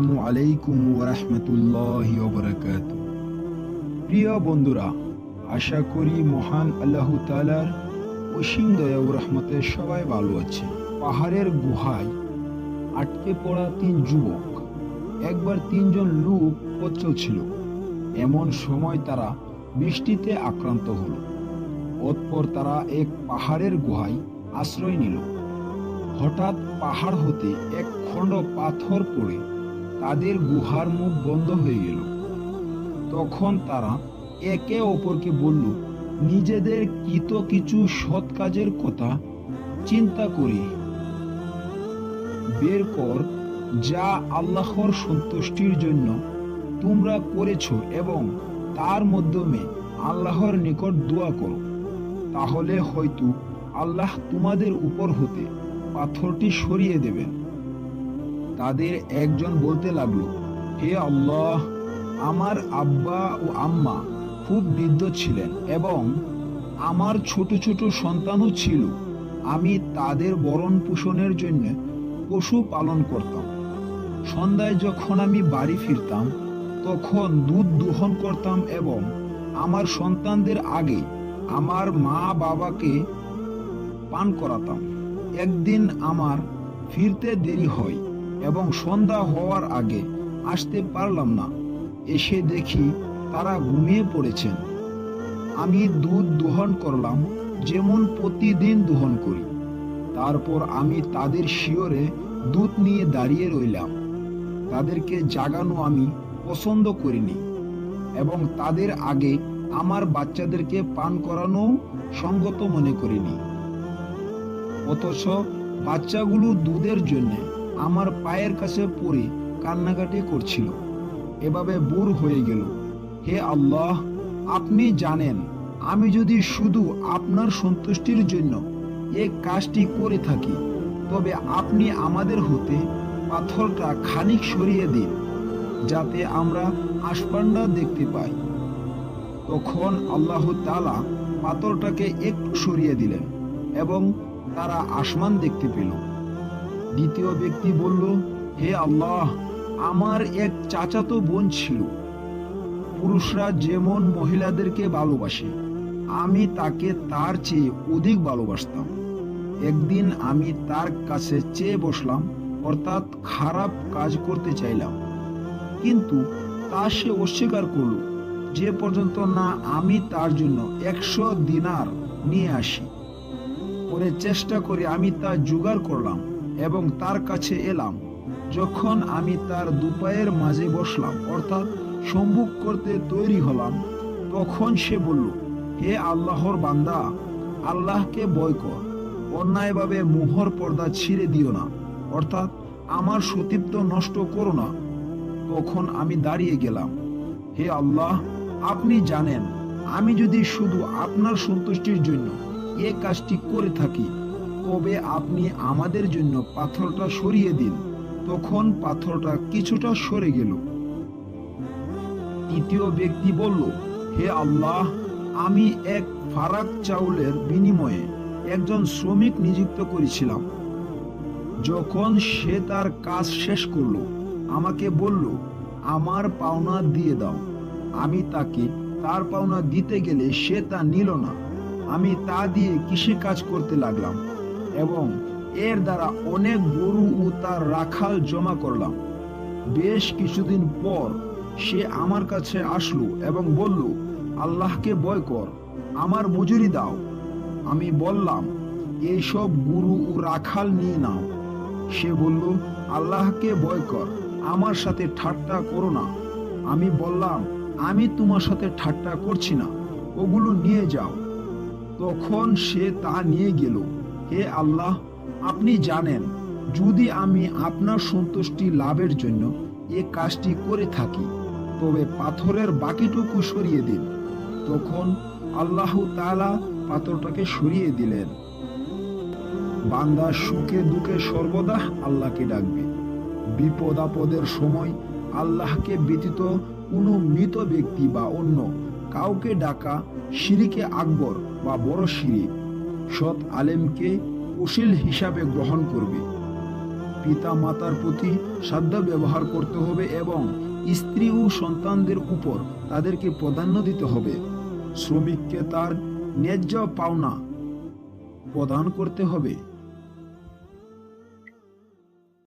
আসসালামু আলাইকুম ওয়া রাহমাতুল্লাহি ওয়া বারাকাতুহু। প্রিয় বন্ধুরা, আশা করি মহান আল্লাহ তাআলার অসীম দয়া ও রহমতে সবাই ভালো আছে। পাহাড়ের গুহায় আটকে পড়া তিন যুবক। একবার তিনজন লোক পথ চলছিল। এমন সময় তারা বৃষ্টিতে আক্রান্ত হলো। অতঃপর তারা এক পাহাড়ের গুহায় আশ্রয় নিল। হঠাৎ পাহাড় হতে এক খণ্ড পাথর পড়ে তাদের গুহার মুখ বন্ধ হয়ে গেল। তখন তারা একে অপরকে বলল, নিজেদের কৃত কিছু সৎ কাজের কথা চিন্তা করি বের কর, যা আল্লাহর সন্তুষ্টির জন্য তোমরা করেছ, এবং তার মাধ্যমে আল্লাহর নিকট দোয়া করো। তাহলে হয়তো আল্লাহ তোমাদের উপর হতে পাথরটি সরিয়ে দেবেন। তাদের একজন বলতে লাগলো, হে আল্লাহ, আমার আব্বা ও আম্মা খুব বৃদ্ধ ছিলেন এবং আমার ছোট ছোট সন্তানও ছিল। আমি তাদের ভরণ পোষণের জন্য পশু পালন করতাম। সন্ধ্যায় যখন আমি বাড়ি ফিরতাম তখন দুধ দোহন করতাম এবং আমার সন্তানদের আগে আমার মা বাবাকে পান করাতাম। একদিন আমার ফিরতে দেরি হয় এবং সন্ধ্যা হওয়ার আগে আসতে পারলাম না। এসে দেখি তারা ঘুমিয়ে পড়েছেন। আমি দুধ দোহন করলাম যেমন প্রতিদিন দোহন করি। তারপর আমি তাদের শিয়রে দুধ নিয়ে দাঁড়িয়ে রইলাম। তাদেরকে জাগানো আমি পছন্দ করিনি এবং তাদের আগে আমার বাচ্চাদেরকে পান করানো সঙ্গত মনে করিনি। অথচ বাচ্চাগুলো দুধের জন্য আমার পায়ের কাছে পড়ে কান্নাকাটি করছিল। এভাবে বুর হয়ে গেল। হে আল্লাহ, আপনি জানেন, আমি যদি শুধু আপনার সন্তুষ্টির জন্য এই কাজটি করে থাকি, তবে আপনি আমাদের হতে পাথরটা খানিক সরিয়ে দিন, যাতে আমরা আসমানটা দেখতে পাই। তখন আল্লাহ তাআলা পাথরটাকে একটু সরিয়ে দিলেন এবং তারা আসমান দেখতে পেল। দ্বিতীয় ব্যক্তি বলল, হে আল্লাহ, আমার এক চাচাতো বোন ছিল। পুরুষরা যেমন মহিলাদেরকে ভালোবাসে, আমি তাকে তার চেয়ে অধিক ভালোবাসতাম। একদিন আমি তার কাছে চেয়ে বসলাম, অর্থাৎ খারাপ কাজ করতে চাইলাম, কিন্তু তা সে অস্বীকার করল, যে পর্যন্ত না আমি তার জন্য 100 দিনার নিয়ে আসি। পরে চেষ্টা করে আমি তা জোগাড় করলাম এবং তার কাছে এলাম। যখন আমি তার দুপায়ের মাঝে বসলাম, অর্থাৎ সম্মুখ করতে তৈরি হলাম, তখন সে বলল, হে আল্লাহর বান্দা, আল্লাহকে ভয় কর, অন্যায়ভাবে মুহর পর্দা ছিঁড়ে দিও না, অর্থাৎ আমার সতীত্ব নষ্ট করো না। তখন আমি দাঁড়িয়ে গেলাম। হে আল্লাহ, আপনি জানেন, আমি যদি শুধু আপনার সন্তুষ্টির জন্য এ কাজটি করে থাকি, তবে আপনি আমাদের জন্য পাথরটা সরিয়ে দিন। তখন পাথরটা কিছুটা সরে গেল। তৃতীয় ব্যক্তি বলল, হে আল্লাহ, আমি এক ফারাক চাউলের বিনিময়ে একজন শ্রমিক নিযুক্ত করেছিলাম। যখন সে তার কাজ শেষ করলো, আমাকে বলল, আমার পাওনা দিয়ে দাও। আমি তাকে তার পাওনা দিতে গেলে সে তা নিল না। আমি তা দিয়ে কৃষিকাজ করতে লাগলাম এবং এর দ্বারা অনেক গরু ও তার রাখাল জমা করলাম। বেশ কিছুদিন পর সে আমার কাছে আসলো এবং বলল, আল্লাহকে ভয় কর, আমার মজুরি দাও। আমি বললাম, এইসব গরু ও রাখাল নিয়ে নাও। সে বলল, আল্লাহকে ভয় কর, আমার সাথে ঠাট্টা করো না। আমি বললাম, আমি তোমার সাথে ঠাট্টা করছি না, ওগুলো নিয়ে যাও। তখন সে তা নিয়ে গেল। হে আল্লাহ, আপনি জানেন, যদি আমি আপনার সন্তুষ্টি লাভের জন্য এ কাজটি করে থাকি, তবে পাথরের বাকিটুকু সরিয়ে দিন। তখন আল্লাহ তাআলা পাথরটাকে সরিয়ে দিলেন। বান্দা সুখে দুঃখে সর্বদা আল্লাহকে ডাকবে। বিপদ আপদের সময় আল্লাহকে ব্যতীত কোনো মৃত ব্যক্তি বা অন্য কাউকে ডাকা শিরিকে আকবর বা বড় শিরিক। সৎ আলেমকে উসিল হিসাবে গ্রহণ করবে। পিতা মাতার প্রতি শ্রদ্ধ ব্যবহার করতে হবে এবং স্ত্রী ও সন্তানদের উপর তাদেরকে প্রাধান্য দিতে হবে। শ্রমিককে তার ন্যায্য পাওনা প্রদান করতে হবে।